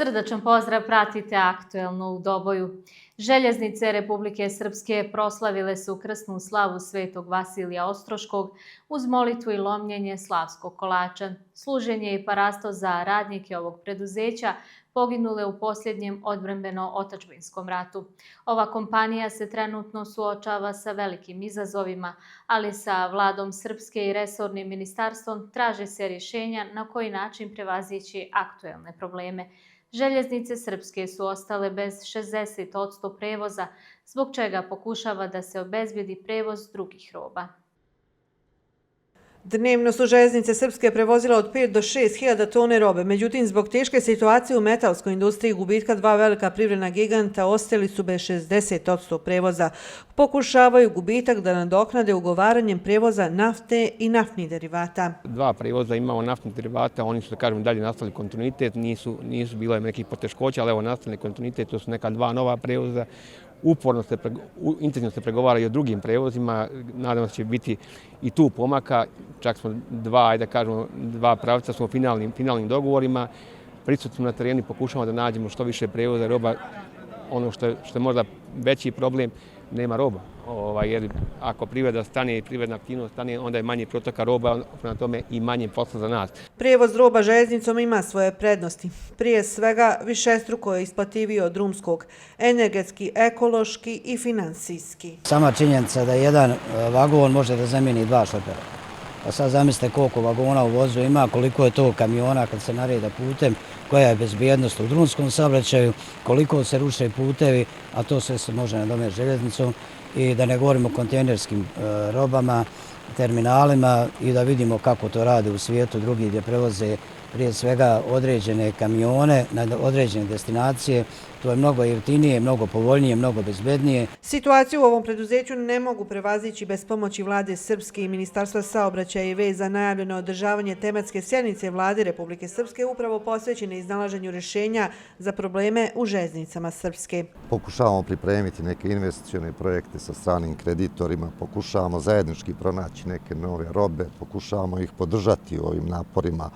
Srdačan pozdrav, pratite Aktuelno u Doboju. Željeznice Republike Srpske proslavile su krsnu slavu Svetog Vasilija Ostroškog uz molitvu i lomljenje slavskog kolača. Služenje i parasto za radnike ovog preduzeća poginule u posljednjem odbrambeno-otadžbinskom ratu. Ova kompanija se trenutno suočava sa velikim izazovima, ali sa vladom Srpske i resornim ministarstvom traže se rješenja na koji način prevazići aktuelne probleme. Željeznice Srpske su ostale bez 60% prevoza, zbog čega pokušava da se obezbedi prevoz drugih roba. Dnevno su željeznice Srpske prevozile od 5 do 6 hiljada tone robe, međutim, zbog teške situacije u metalskoj industriji i gubitka dva velika privredna giganta ostali su bez 60% prevoza. Pokušavaju gubitak da nadoknade ugovaranjem prevoza nafte i naftnih derivata. Dva prevoza imamo naftnih derivata, oni su, da kažem, dalje nastavili kontinuitet, nisu bilo nekih poteškoća, ali evo nastavili kontinuitet, to su neka dva nova prevoza. Intenzivno se pregovara i o drugim prevozima, nadamo se da će biti i tu pomaka, čak smo dva pravca smo u finalnim dogovorima, prisutni smo na terenu i pokušamo da nađemo što više prevoza roba. Ono što je možda veći problem, nema roba, jer ako privreda stane i privredna aktivnost stane, onda je manje protoka roba, prema tome i manje posla za nas. Prevoz roba željeznicom ima svoje prednosti. Prije svega, višestruko je isplativiji od drumskog, energetski, ekološki i finansijski. Sama činjenica da jedan vagon može da zamijeni dva šofera. Pa sad zamislite koliko vagona u vozu ima, koliko je to kamiona kad se nareda putem, koja je bezbjednost u drumskom saobraćaju, koliko se ruše putevi, a to sve se može nadomjestiti željeznicom, i da ne govorimo o kontejnerskim robama, terminalima, i da vidimo kako to rade u svijetu drugi gdje prevoze prije svega određene kamione na određene destinacije. To je mnogo jeftinije, mnogo povoljnije, mnogo bezbednije. Situaciju u ovom preduzeću ne mogu prevazići bez pomoći vlade Srpske i Ministarstva saobraćaja i veza. Najavljeno održavanje tematske sjednice vlade Republike Srpske upravo posvećene iznalaženju rješenja za probleme u željeznicama Srpske. Pokušavamo pripremiti neke investicione projekte sa stranim kreditorima, pokušavamo zajednički pronaći neke nove robe, pokušavamo ih podržati u ovim naporima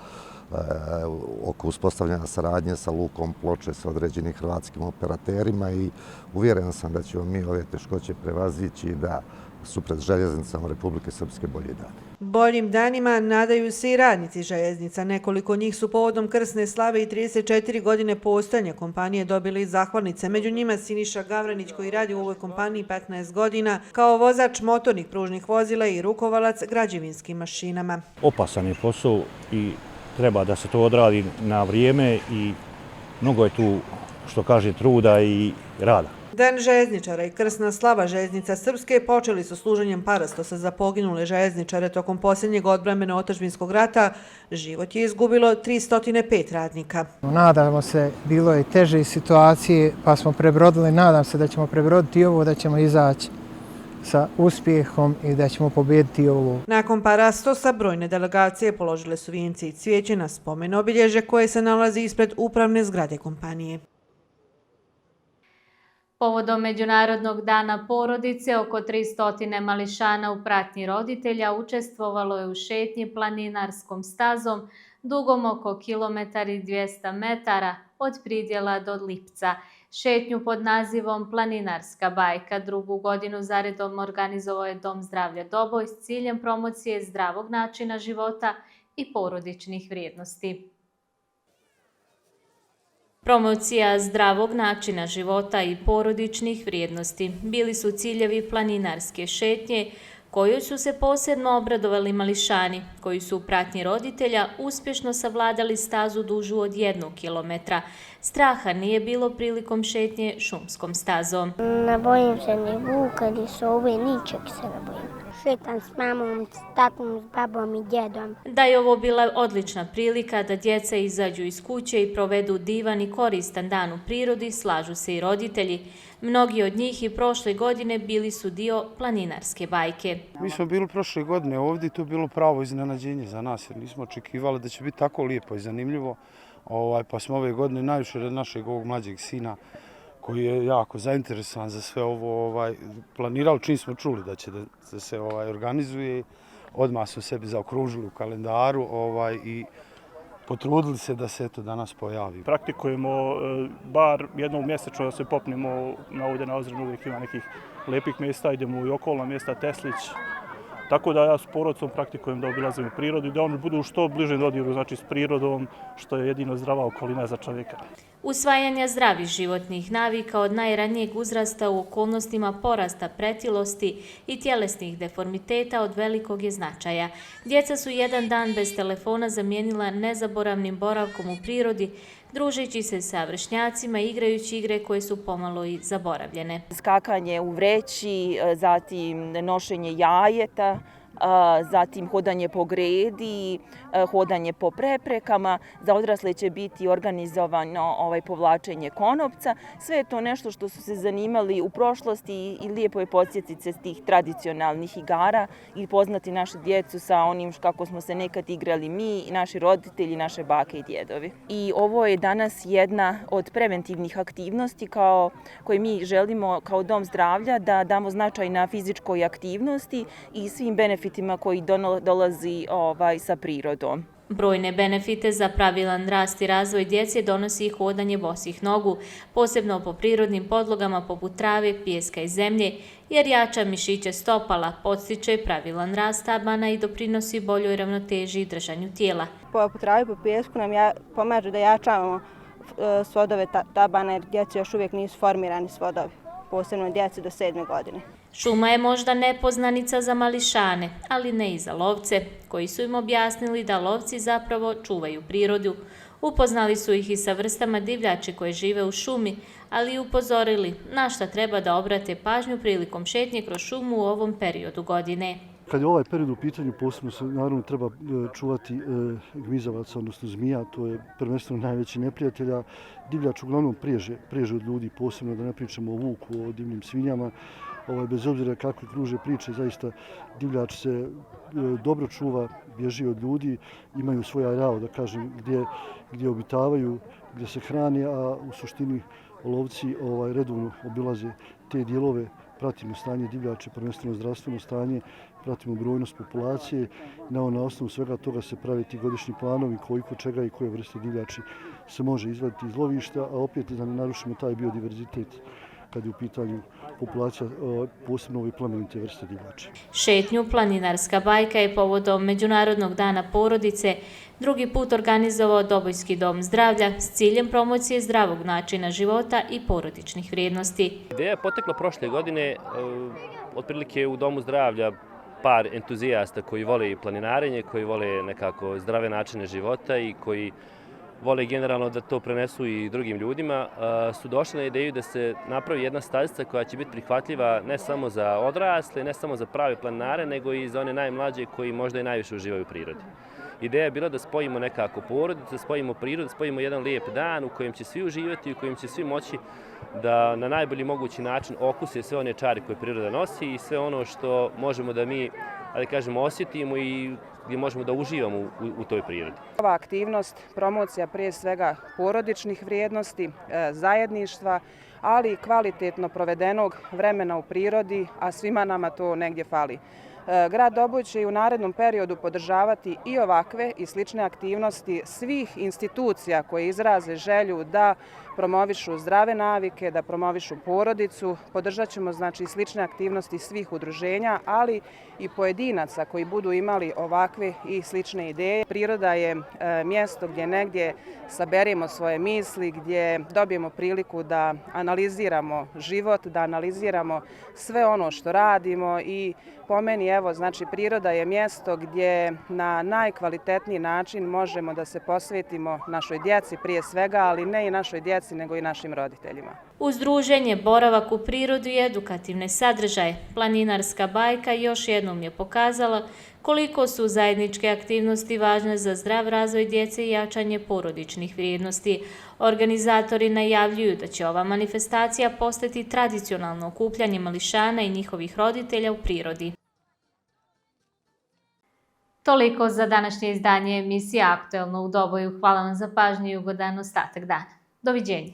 oko uspostavljanja saradnje sa Lukom Ploče, sa određenim hrvatskim operaterima, i uvjeren sam da ćemo mi ove teškoće prevazići i da su pred željeznicama Republike Srpske bolji dani. Boljim danima nadaju se i radnici željeznica. Nekoliko njih su povodom krsne slave i 34 godine postojanja kompanije dobili zahvalnice. Među njima Siniša Gavranić, koji radi u ovoj kompaniji 15 godina kao vozač motornih pružnih vozila i rukovalac građevinskim mašinama. Opasan je posao i treba da se to odradi na vrijeme i mnogo je tu, što kaže, truda i rada. Dan željezničara i krsna slava željeznica Srpske počeli su služenjem parastosa za poginule željezničare tokom posljednjeg odbrambeno-otadžbinskog rata. Život je izgubilo 305 radnika. Nadamo se, bilo je teže situacije pa smo prebrodili. Nadam se da ćemo prebroditi ovo, da ćemo izaći sa uspjehom i da ćemo pobijediti ovo. Nakon parastosa brojne delegacije položile su vijence i cvijeće na spomen obilježje koje se nalazi ispred upravne zgrade kompanije. Povodom Međunarodnog dana porodice, oko 300 mališana u pratnji roditelja učestvovalo je u šetnji planinarskom stazom dugom oko 1,2 metara od Pridjela do Lipca. Šetnju pod nazivom Planinarska bajka drugu godinu zaredom organizovao je Dom zdravlja Doboj s ciljem promocije zdravog načina života i porodičnih vrijednosti. Promocija zdravog načina života i porodičnih vrijednosti bili su ciljevi planinarske šetnje, kojoj su se posebno obradovali mališani, koji su u pratnji roditelja uspješno savladali stazu dužu od 1 kilometra. Straha nije bilo prilikom šetnje šumskom stazom. Ne bojim se ni vuka, ni sove, ničeg se ne bojim. Šetam s mamom, s tatom, s babom i djedom. Da je ovo bila odlična prilika da djeca izađu iz kuće i provedu divan i koristan dan u prirodi, slažu se i roditelji. Mnogi od njih i prošle godine bili su dio planinarske bajke. Mi smo bili prošle godine ovdje i to je bilo pravo iznenađenje za nas, jer nismo očekivali da će biti tako lijepo i zanimljivo. Pa smo ove godine najviše od našeg ovog mlađeg sina, koji je jako zainteresovan za sve ovo, planirali čim smo čuli da će da se organizuje. Odmah smo sebi zaokružili u kalendaru i potrudili se da se eto danas pojavi. Praktikujemo bar jednom mjesečno da se popnemo ovdje na Ozrenu, uvijek ima nekih lijepih mjesta, idemo i okolna mjesta, Teslić. Tako da ja s porodicom praktikujem da obilazimo prirodu i da oni budu što bliže dodiru, znači s prirodom, što je jedino zdrava okolina za čovjeka. Usvajanja zdravih životnih navika od najranijeg uzrasta u okolnostima porasta pretilosti i tjelesnih deformiteta od velikog je značaja. Djeca su jedan dan bez telefona zamijenila nezaboravnim boravkom u prirodi, družeći se sa vršnjacima i igrajući igre koje su pomalo i zaboravljene. Skakanje u vreći, zatim nošenje jajeta, zatim hodanje po gredi, hodanje po preprekama. Za odrasle će biti organizovano povlačenje konopca. Sve je to nešto što su se zanimali u prošlosti i lijepo je podsjetiti se s tih tradicionalnih igara i poznati našu djecu sa onim kako smo se nekad igrali mi, naši roditelji, naše bake i djedovi. I ovo je danas jedna od preventivnih aktivnosti koje mi želimo kao Dom zdravlja da damo značaj na fizičkoj aktivnosti i svim benefitima koji dolazi sa prirodom. Brojne benefite za pravilan rast i razvoj djece donosi i hodanje bosih nogu, posebno po prirodnim podlogama poput trave, pijeska i zemlje, jer jača mišiće stopala, podstiče pravilan rast tabana i doprinosi boljoj ravnoteži i držanju tijela. Po travi, po pijesku nam pomaže da jačavamo svodove tabana jer djeci još uvijek nisu formirani svodovi, posebno djeci do 7. godine. Šuma je možda nepoznanica za mališane, ali ne i za lovce, koji su im objasnili da lovci zapravo čuvaju prirodu. Upoznali su ih i sa vrstama divljači koje žive u šumi, ali i upozorili na šta treba da obrate pažnju prilikom šetnje kroz šumu u ovom periodu godine. Kad je ovaj period u pitanju, posebno se naravno treba čuvati gmizavaca, odnosno zmija, to je prvenstveno najveći neprijatelja. Divljač uglavnom priježe od ljudi, posebno da ne pričamo o vuku, o divnim svinjama. Bez obzira kakve kruže priče, zaista divljač se dobro čuva, bježi od ljudi, imaju svoj areal, da kažem, gdje obitavaju, gdje se hrane, a u suštini lovci redovno obilaze te dijelove, pratimo stanje divljače, prvenstveno zdravstveno stanje, pratimo brojnost populacije. Na osnovu svega toga se prave ti godišnji planovi koliko čega i koje vrste divljači se može izvaditi iz lovišta, a opet da ne narušimo taj biodiverzitet kad je u pitanju populacija, posebno ove plemenite vrste divljači. Šetnju Planinarska bajka je povodom Međunarodnog dana porodice drugi put organizovao Dobojski dom zdravlja s ciljem promocije zdravog načina života i porodičnih vrijednosti. Ideja je potekla prošle godine, otprilike u Domu zdravlja par entuzijasta koji vole planinarenje, koji vole nekako zdrave načine života i koji vole generalno da to prenesu i drugim ljudima, su došli na ideju da se napravi jedna stazica koja će biti prihvatljiva ne samo za odrasle, ne samo za prave planinare, nego i za one najmlađe koji možda i najviše uživaju u prirodi. Ideja je bila da spojimo nekako porodicu, da spojimo prirodu, da spojimo jedan lijep dan u kojem će svi uživati i u kojem će svi moći da na najbolji mogući način okuse sve one čari koje priroda nosi i sve ono što možemo da mi, da kažemo, osjetimo i gdje možemo da uživamo u toj prirodi. Ova aktivnost, promocija prije svega porodičnih vrijednosti, zajedništva, ali i kvalitetno provedenog vremena u prirodi, a svima nama to negdje fali. Grad Doboj će i u narednom periodu podržavati i ovakve i slične aktivnosti svih institucija koje izraze želju da promovišu zdrave navike, da promovišu porodicu. Podržat ćemo znači slične aktivnosti svih udruženja, ali i pojedinaca koji budu imali ovakve i slične ideje. Priroda je mjesto gdje negdje saberemo svoje misli, gdje dobijemo priliku da analiziramo život, da analiziramo sve ono što radimo i po meni, evo, znači priroda je mjesto gdje na najkvalitetniji način možemo da se posvetimo našoj djeci prije svega, ali ne i našoj djeci, nego i našim roditeljima. Uz druženje, boravak u prirodu i edukativne sadržaje, Planinarska bajka još jednom je pokazala koliko su zajedničke aktivnosti važne za zdrav razvoj djece i jačanje porodičnih vrijednosti. Organizatori najavljuju da će ova manifestacija postati tradicionalno okupljanje mališana i njihovih roditelja u prirodi. Toliko za današnje izdanje emisije Aktuelno u Doboju. Hvala vam za pažnju i ugodan ostatak dana. Doviđenja.